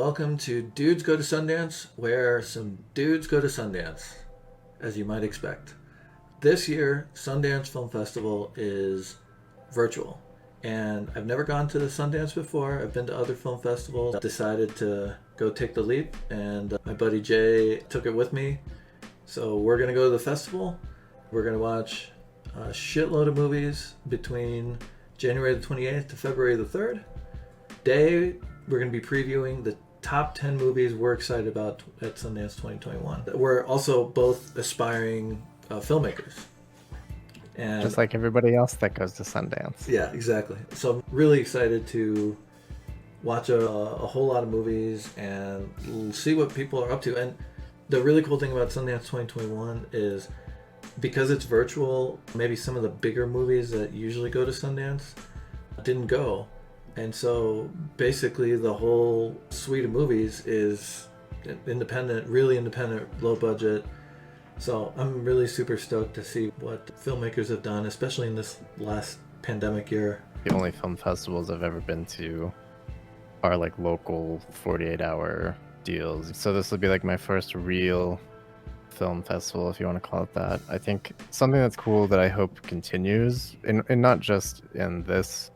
welcome to Dudes Go to Sundance, where some dudes go to Sundance, as you might expect. This year, Sundance Film Festival is virtual, and I've never gone to the Sundance before. I've been to other film festivals. I decided to go take the leap, and my buddy Jay took it with me. So we're going to go to the festival. We're going to watch a shitload of movies between January the 28th to February the 3rd. Day, we're going to be previewing the top 10 movies we're excited about at Sundance 2021. We're also both aspiring filmmakers. And just like everybody else that goes to Sundance. Yeah, exactly. So I'm really excited to watch a whole lot of movies and see what people are up to. And the really cool thing about Sundance 2021 is because it's virtual, maybe some of the bigger movies that usually go to Sundance didn't go. And so basically the whole suite of movies is independent, really independent, low budget. So I'm really super stoked to see what filmmakers have done, especially in this last pandemic year. The only film festivals I've ever been to are like local 48-hour deals. So this will be like my first real film festival, if you want to call it that. I think something that's cool that I hope continues, and not just in this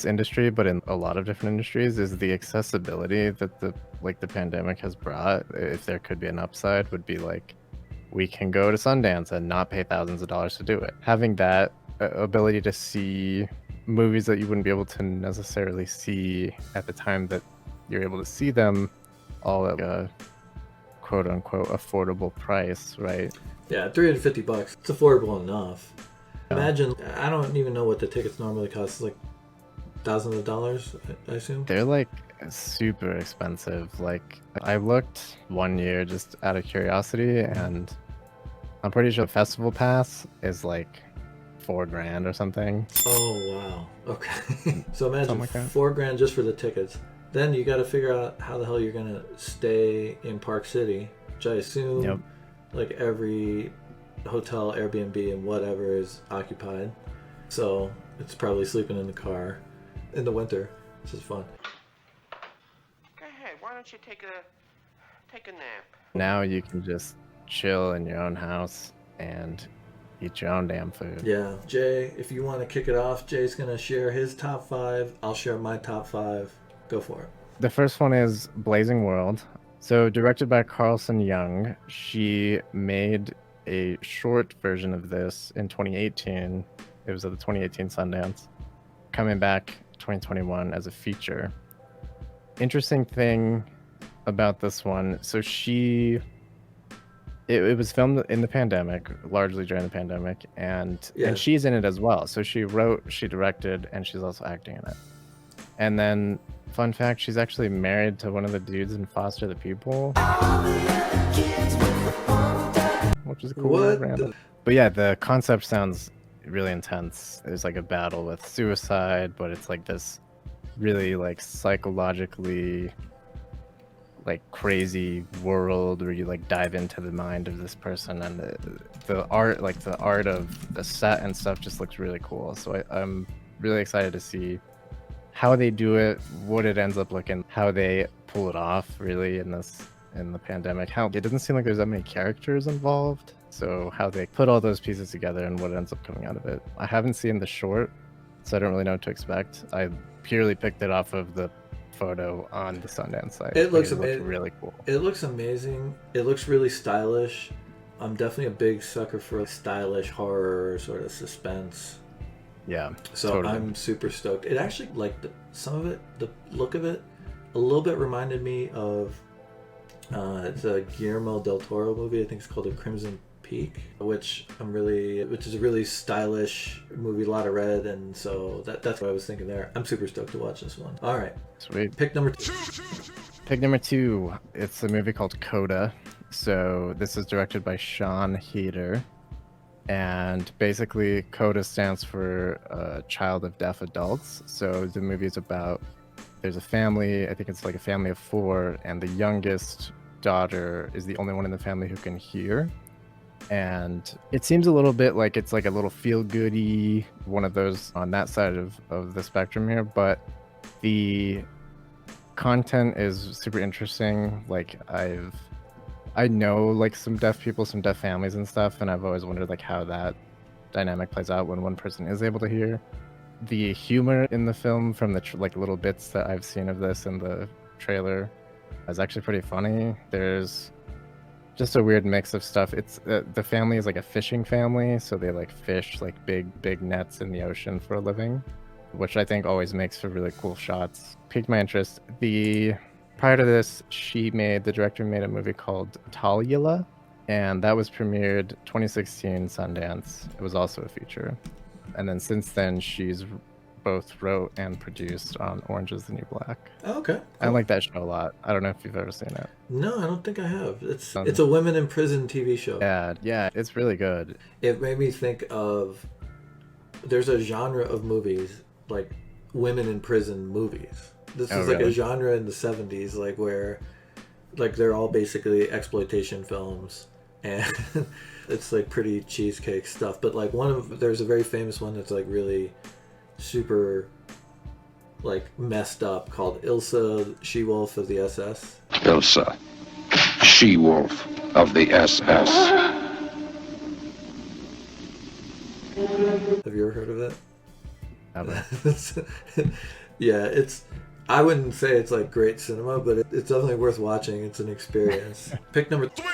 industry, but in a lot of different industries, is the accessibility that the pandemic has brought. If there could be an upside, would be like we can go to Sundance and not pay thousands of dollars to do it. Having that ability to see movies that you wouldn't be able to necessarily see at the time that you're able to see them, all at a quote unquote affordable price, right? Yeah, $350. It's affordable enough. Imagine, I don't even know what the tickets normally cost. It's like thousands of dollars, I assume. They're like super expensive. Like I looked one year just out of curiosity, and I'm pretty sure the festival pass is like $4,000 or something. Oh wow. Okay. So imagine like $4,000 just for the tickets. Then you got to figure out how the hell you're gonna stay in Park City, which I assume like every hotel, Airbnb, and whatever is occupied. So it's probably sleeping in the car in the winter, which is fun. Go ahead, why don't you take a nap? Now you can just chill in your own house and eat your own damn food. Yeah. Jay, if you want to kick it off, Jay's gonna share his top 5. I'll share my top 5. Go for it. The first one is Blazing World. So directed by Carlson Young. She made a short version of this in 2018. It was at the 2018 Sundance, coming back 2021 as a feature. Interesting thing about this one, so it was filmed in the pandemic, largely during the pandemic, and she's in it as well. So she wrote, she directed, and she's also acting in it. And then fun fact, she's actually married to one of the dudes in Foster the People, which is cool. But yeah, the concept sounds really intense. There's like a battle with suicide, but it's like this really like psychologically like crazy world where you like dive into the mind of this person, and the art of the set and stuff just looks really cool. So I'm really excited to see how they do it, what it ends up looking, how they pull it off really in the pandemic. How it doesn't seem like there's that many characters involved, so how they put all those pieces together and what ends up coming out of it. I haven't seen the short, so I don't really know what to expect. I purely picked it off of the photo on the Sundance site. It looks really cool. It looks amazing. It looks really stylish. I'm definitely a big sucker for stylish horror, sort of suspense. Yeah. So totally. I'm super stoked. It actually, like some of it, the look of it, a little bit reminded me of it's a Guillermo del Toro movie. I think it's called The Crimson Peak, which is a really stylish movie, a lot of red, and so that's what I was thinking there. I'm super stoked to watch this one. All right, sweet. Pick number 2. Pick number 2. It's a movie called Coda. So this is directed by Sean Heder, and basically Coda stands for Child of Deaf Adults. So the movie is about, there's a family, I think it's like a family of 4, and the youngest daughter is the only one in the family who can hear. And it seems a little bit like it's like a little feel-goody, one of those on that side of the spectrum here, but the content is super interesting. Like I know like some deaf people, some deaf families and stuff, and I've always wondered like how that dynamic plays out when one person is able to hear. The humor in the film from the like little bits that I've seen of this in the trailer is actually pretty funny. There's just a weird mix of stuff. It's the family is like a fishing family, so they like fish like big nets in the ocean for a living, which I think always makes for really cool shots. Piqued my interest. Prior to this, the director made a movie called Talia, and that was premiered 2016 Sundance. It was also a feature. And then since then, she's both wrote and produced on Orange is the New Black. Oh, okay. Cool. I like that show a lot. I don't know if you've ever seen it. No, I don't think I have. It's a women in prison TV show. Yeah, it's really good. It made me think of, there's a genre of movies, like women in prison movies. This is like a genre in the 70s, like where like they're all basically exploitation films, and it's like pretty cheesecake stuff. But like there's a very famous one that's like really super like messed up called Ilsa, She-Wolf of the SS. Ilsa, She-Wolf of the SS. Have you ever heard of it? Never. Yeah, I wouldn't say it's like great cinema, but it's definitely worth watching. It's an experience. Pick number 3.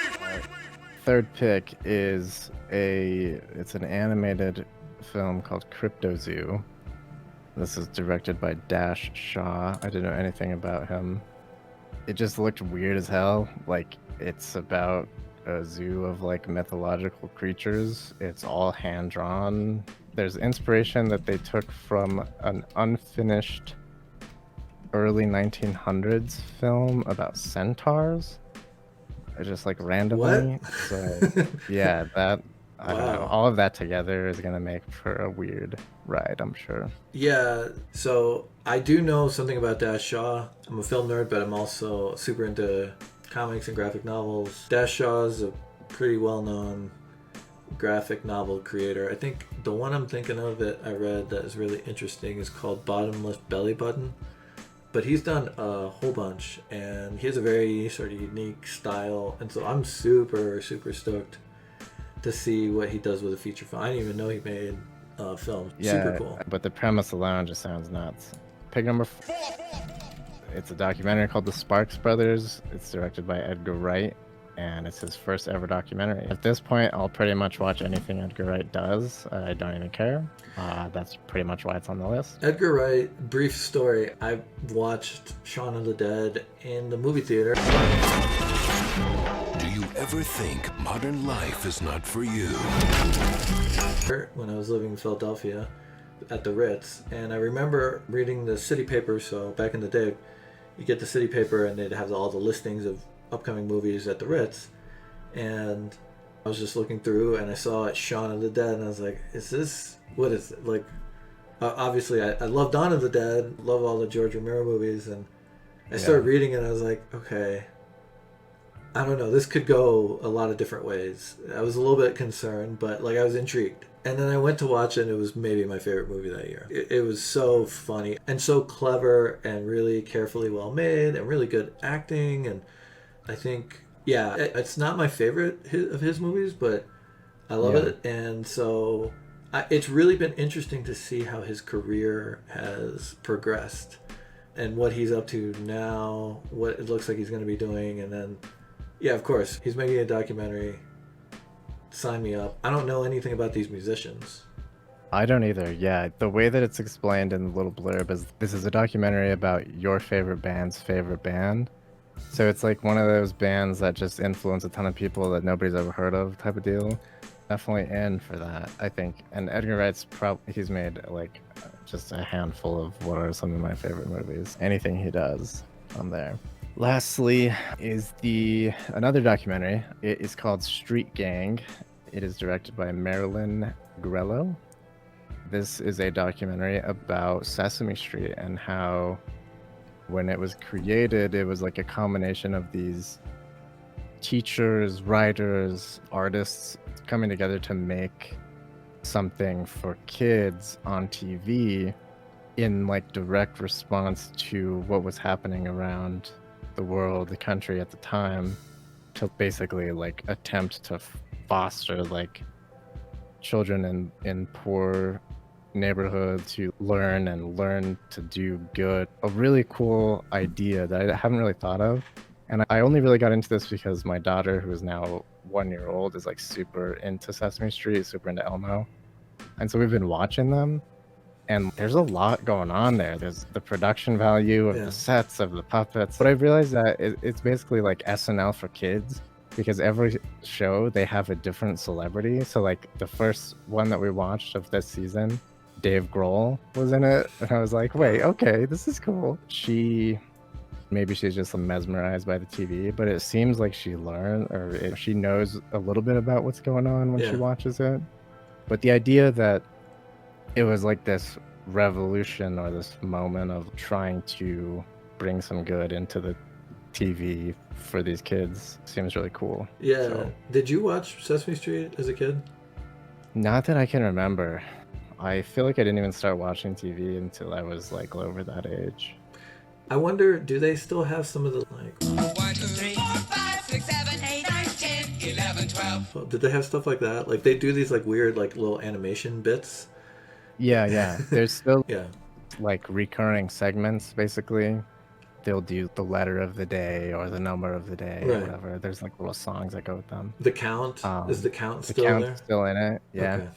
Third pick is it's an animated film called Cryptozoo. This is directed by Dash Shaw. I didn't know anything about him. It just looked weird as hell. Like, it's about a zoo of like mythological creatures. It's all hand drawn. There's inspiration that they took from an unfinished early 1900s film about centaurs. Just like randomly. What? So yeah, I don't know. Wow. All of that together is gonna make for a weird ride, I'm sure. Yeah, so I do know something about Dash Shaw. I'm a film nerd, but I'm also super into comics and graphic novels. Dash Shaw is a pretty well-known graphic novel creator. I think the one I'm thinking of that I read that is really interesting is called Bottomless Belly Button. But he's done a whole bunch, and he has a very sort of unique style, and so I'm super stoked to see what he does with a feature film. I didn't even know he made films. Yeah, super cool. But the premise alone just sounds nuts. Pick number 4. It's a documentary called The Sparks Brothers. It's directed by Edgar Wright, and it's his first ever documentary. At this point, I'll pretty much watch anything Edgar Wright does. I don't even care. That's pretty much why it's on the list. Edgar Wright, brief story. I watched Shaun of the Dead in the movie theater. Do you ever think modern life is not for you? When I was living in Philadelphia at the Ritz, and I remember reading the city paper. So back in the day, you get the city paper and they'd have all the listings of upcoming movies at the Ritz, and I was just looking through and I saw Shaun of the Dead, and I was like, what is it? Like, obviously I love Dawn of the Dead, love all the George Romero movies, and I started reading it and I was like, okay, I don't know, this could go a lot of different ways. I was a little bit concerned, but like I was intrigued. And then I went to watch it, and it was maybe my favorite movie that year. It was so funny and so clever and really carefully well made and really good acting. And I think, yeah, it's not my favorite of his movies, but I love it. And so it's really been interesting to see how his career has progressed and what he's up to now, what it looks like he's going to be doing. And then, yeah, of course, he's making a documentary. Sign me up. I don't know anything about these musicians. I don't either. Yeah, the way that it's explained in the little blurb is this is a documentary about your favorite band's favorite band. So it's like one of those bands that just influence a ton of people that nobody's ever heard of type of deal. Definitely in for that, I think. And Edgar Wright's he's made like just a handful of what are some of my favorite movies. Anything he does, I'm there. Lastly is another documentary. It is called Street Gang. It is directed by Marilyn Grello. This is a documentary about Sesame Street and how when it was created, it was like a combination of these teachers, writers, artists coming together to make something for kids on TV in like direct response to what was happening around the world, the country at the time, to basically like attempt to foster like children in poor neighborhoods to learn to do good. A really cool idea that I haven't really thought of. And I only really got into this because my daughter, who is now 1 year old, is like super into Sesame Street, super into Elmo. And so we've been watching them. And there's a lot going on there. There's the production value of the sets, of the puppets. But I've realized that it's basically like SNL for kids, because every show, they have a different celebrity. So like the first one that we watched of this season, Dave Grohl was in it. And I was like, wait, okay, this is cool. Maybe she's just mesmerized by the TV, but it seems like she she knows a little bit about what's going on when she watches it. But the idea that it was like this revolution or this moment of trying to bring some good into the TV for these kids seems really cool. Yeah. So, did you watch Sesame Street as a kid? Not that I can remember. I feel like I didn't even start watching TV until I was like over that age. I wonder, do they still have some of the like 1, 2, 3, 4, 5, 6, 7, 8, 9, 10, 11, 12. Did they have stuff like that? Like they do these like weird like little animation bits. Yeah. There's still Yeah. like recurring segments basically. They'll do the letter of the day or the number of the day or whatever. There's like little songs that go with them. The Count? Is the Count The still Count's there? still in it. Yeah. Okay.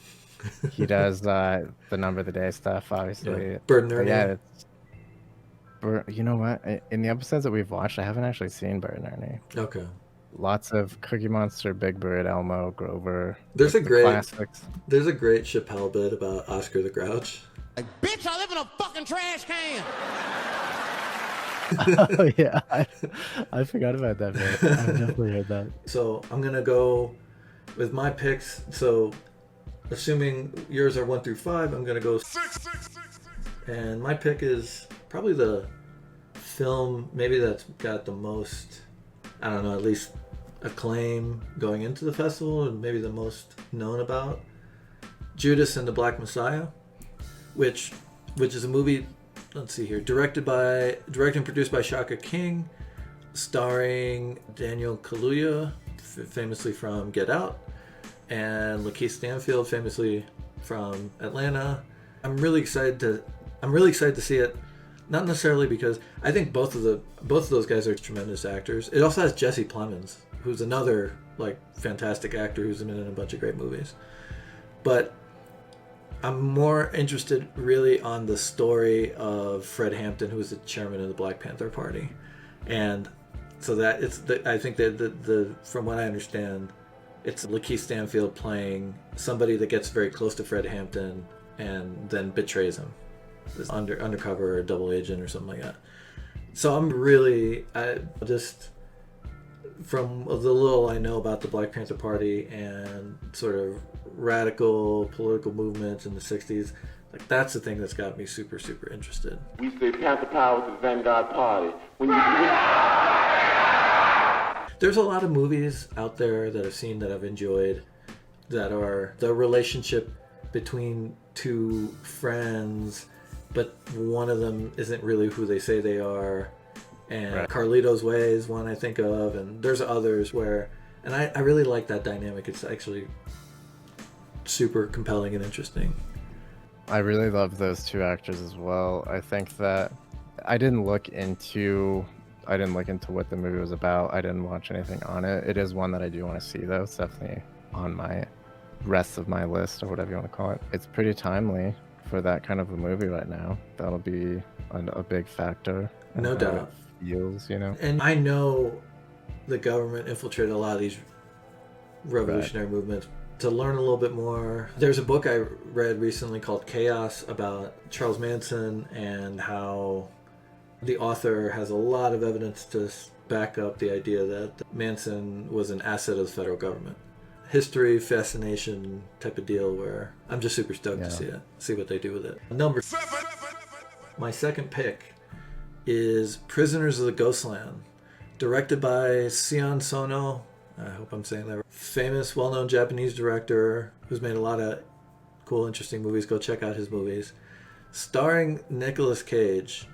He does the number of the day stuff, obviously. Yeah. Bert and Ernie. Yeah, you know what? In the episodes that we've watched, I haven't actually seen Bert and Ernie. Okay. Lots of Cookie Monster, Big Bird, Elmo, Grover. There's a great classics. There's a great Chappelle bit about Oscar the Grouch. Like, bitch, I live in a fucking trash can. Oh yeah, I forgot about that bit. I've definitely heard that. So I'm gonna go with my picks. So assuming yours are 1 through 5, I'm gonna go 6. And my pick is probably the film maybe that's got the most, I don't know, at least acclaim going into the festival and maybe the most known about, Judas and the Black Messiah, which is a movie, let's see here, directed and produced by Shaka King, starring Daniel Kaluuya, famously from Get Out, and Lakeith Stanfield, famously from Atlanta. I'm really excited to see it. Not necessarily because I think both of those guys are tremendous actors. It also has Jesse Plemons, who's another like fantastic actor who's been in a bunch of great movies. But I'm more interested really on the story of Fred Hampton, who was the chairman of the Black Panther Party, and so that I think that the from what I understand, it's Lakeith Stanfield playing somebody that gets very close to Fred Hampton and then betrays him. This undercover or double agent or something like that. So I just from the little I know about the Black Panther Party and sort of radical political movements in the 60s, like that's the thing that's got me super, super interested. We say Panther Power to the Vanguard Party. There's a lot of movies out there that I've seen that I've enjoyed that are the relationship between two friends, but one of them isn't really who they say they are. And Carlito's Way is one I think of, and there's others where, and I really like that dynamic. It's actually super compelling and interesting. I really love those two actors as well. I think that I didn't look into what the movie was about. I didn't watch anything on it. It is one that I do want to see though. It's definitely on my rest of my list or whatever you want to call it. It's pretty timely for that kind of a movie right now. That'll be a big factor. No doubt. Feels, you know. And I know the government infiltrated a lot of these revolutionary movements. To learn a little bit more, there's a book I read recently called Chaos about Charles Manson and how the author has a lot of evidence to back up the idea that Manson was an asset of the federal government. History, fascination type of deal where I'm just super stoked to see what they do with it. Number 7. My second pick is Prisoners of the Ghostland, directed by Sion Sono. I hope I'm saying that right. Famous, well-known Japanese director who's made a lot of cool, interesting movies. Go check out his movies. starring Nicolas Cage.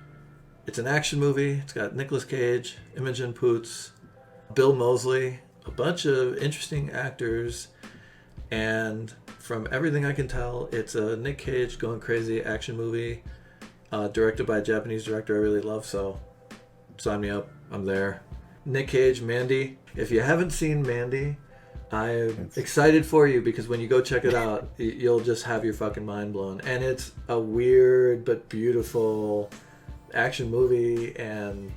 It's an action movie. It's got Nicolas Cage, Imogen Poots, Bill Moseley, a bunch of interesting actors, and from everything I can tell, it's a Nick Cage going crazy action movie, directed by a Japanese director I really love, so sign me up. I'm there. Nick Cage, Mandy. If you haven't seen Mandy, I'm excited for you, because when you go check it out, you'll just have your fucking mind blown. And it's a weird but beautiful action movie, and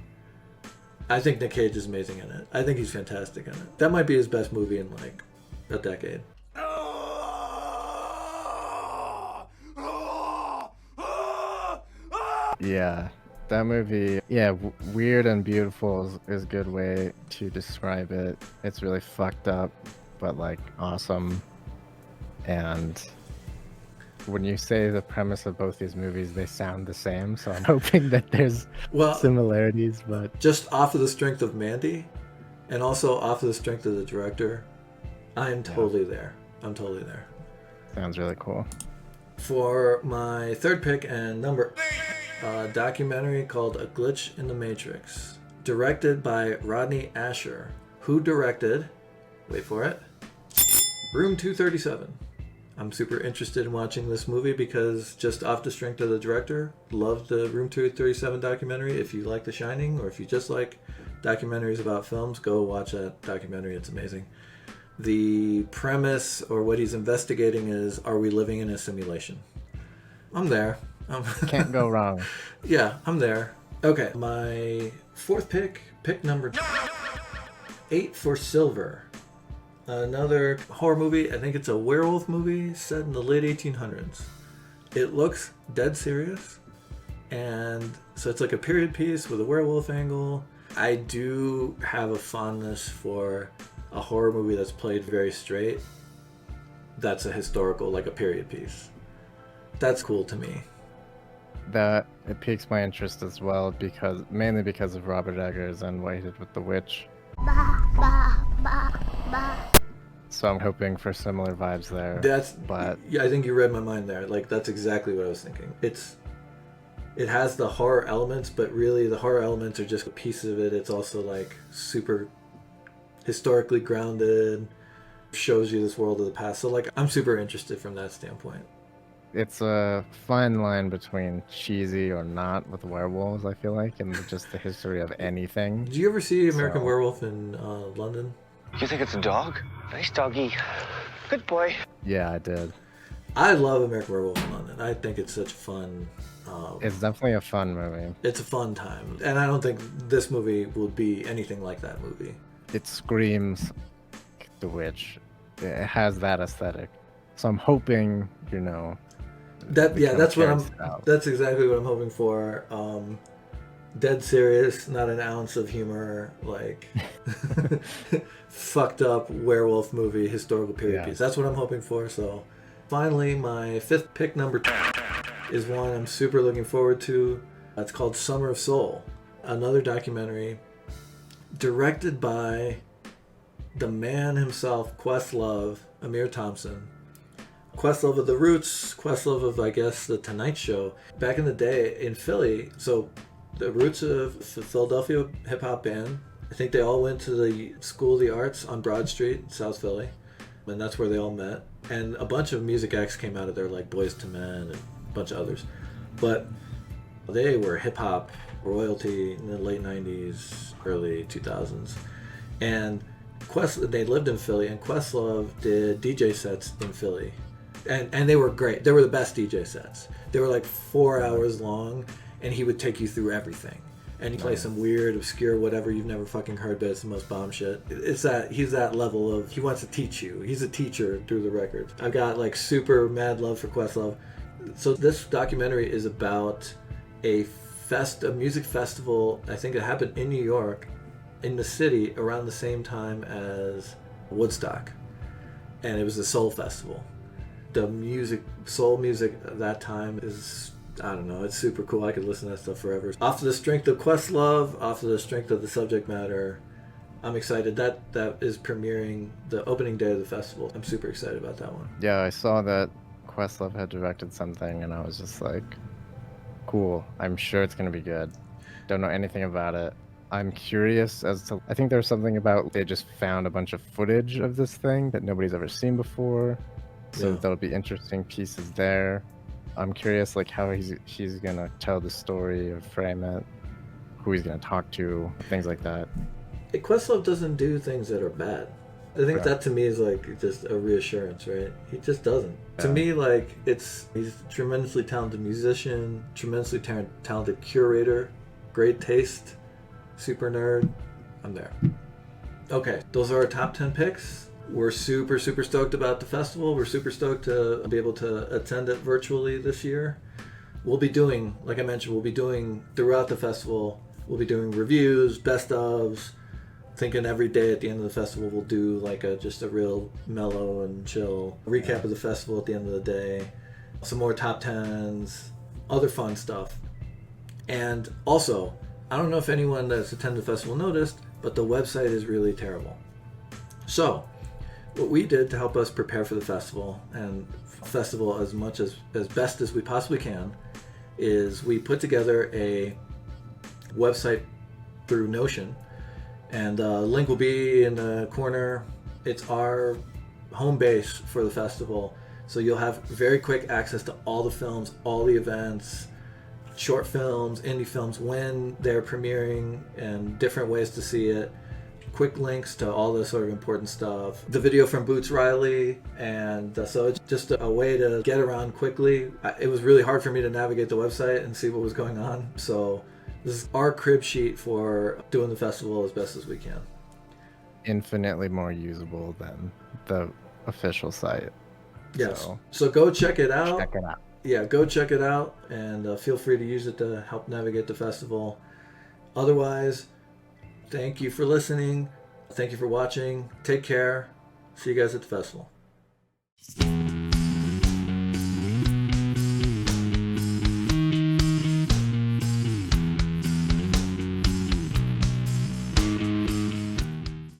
I think Nick Cage is amazing in it. I think he's fantastic in it. That might be his best movie in like a decade. Yeah, that movie, yeah, weird and beautiful is a good way to describe it. It's really fucked up, but like awesome. And when you say the premise of both these movies, they sound the same, so I'm hoping that there's similarities. But just off of the strength of Mandy, and also off of the strength of the director, I'm totally there. I'm totally there. Sounds really cool. For my third pick and number 8, a documentary called A Glitch in the Matrix, directed by Rodney Asher, who directed, wait for it, Room 237. I'm super interested in watching this movie because just off the strength of the director, loved the Room 237 documentary. If you like The Shining, or if you just like documentaries about films, go watch that documentary. It's amazing. The premise, or what he's investigating, is, are we living in a simulation? I'm there. Can't go wrong. Yeah, I'm there. Okay, my fourth pick number 8 for Silver. Another horror movie. I think it's a werewolf movie set in the late 1800s. It looks dead serious, and so it's like a period piece with a werewolf angle. I do have a fondness for a horror movie that's played very straight. That's a historical, like a period piece. That's cool to me. That it piques my interest as well, mainly because of Robert Eggers and what he did with The Witch. So I'm hoping for similar vibes there. Yeah, I think you read my mind there. Like, that's exactly what I was thinking. It has the horror elements, but really the horror elements are just a piece of it. It's also like super historically grounded, shows you this world of the past. So like, I'm super interested from that standpoint. It's a fine line between cheesy or not with werewolves, I feel like, and just the history of anything. Did you ever see American Werewolf in London? You think it's a dog? Nice doggy. Good boy. Yeah, I did. I love American Werewolf in London. I think it's such fun. It's definitely a fun movie. It's a fun time. And I don't think this movie will be anything like that movie. It screams The Witch. It has that aesthetic. So I'm hoping, that's exactly what I'm hoping for. Dead serious, not an ounce of humor, like fucked up werewolf movie, historical period piece. That's what I'm hoping for. So finally, my fifth pick, number 2, is one I'm super looking forward to. It's called Summer of Soul, another documentary directed by the man himself, Questlove, Amir Thompson. Questlove of The Roots, Questlove of, I guess, The Tonight Show. Back in the day in Philly, so the Roots of the Philadelphia hip-hop band, I think they all went to the School of the Arts on Broad Street in South Philly, and that's where they all met. And a bunch of music acts came out of there, like Boyz II Men and a bunch of others. But they were hip-hop royalty in the late 90s, early 2000s. And they lived in Philly, and Questlove did DJ sets in Philly. And they were great. They were the best DJ sets. They were like 4 hours long, and he would take you through everything. And he plays some weird, obscure, whatever you've never fucking heard, but it's the most bomb shit. He's that level of, he wants to teach you. He's a teacher through the records. I've got like super mad love for Questlove. So this documentary is about a music festival. I think it happened in New York, in the city, around the same time as Woodstock. And it was the Soul Festival. The soul music at that time is, I don't know, it's super cool. I could listen to that stuff forever. Off of the strength of Questlove, off of the strength of the subject matter, I'm excited. That is premiering the opening day of the festival. I'm super excited about that one. Yeah, I saw that Questlove had directed something, and I was just like, Cool. I'm sure it's going to be good. Don't know anything about it. I'm curious as to, I think there's something about they just found a bunch of footage of this thing that nobody's ever seen before. So Yeah. there'll be interesting pieces there. I'm curious like how he's going to tell the story or frame it, who he's going to talk to, things like that. Questlove doesn't do things that are bad. I think that to me is like just a reassurance, right? He just doesn't. To me, like he's a tremendously talented musician, tremendously talented curator, great taste, super nerd. I'm there. Okay, those are our top 10 picks. We're super stoked about the festival. We're super stoked to be able to attend it virtually this year. We'll be doing, like I mentioned, throughout the festival, we'll be doing reviews, best ofs. Thinking every day at the end of the festival we'll do like just a real mellow and chill recap of the festival at the end of the day, some more top 10s, other fun stuff. And also, I don't know if anyone that's attended the festival noticed, but the website is really terrible. So what we did to help us prepare for the festival and festival as best as we possibly can is we put together a website through Notion. And link will be in the corner. It's our home base for the festival. So you'll have very quick access to all the films, all the events, short films, indie films, when they're premiering, and different ways to see it. Quick links to all the sort of important stuff. The video from Boots Riley. And so it's just a way to get around quickly. It was really hard for me to navigate the website and see what was going on. So this is our crib sheet for doing the festival as best as we can. Infinitely more usable than the official site. Yes. So go check it out. Check it out. Yeah, go check it out and feel free to use it to help navigate the festival. Otherwise, thank you for listening. Thank you for watching. Take care. See you guys at the festival.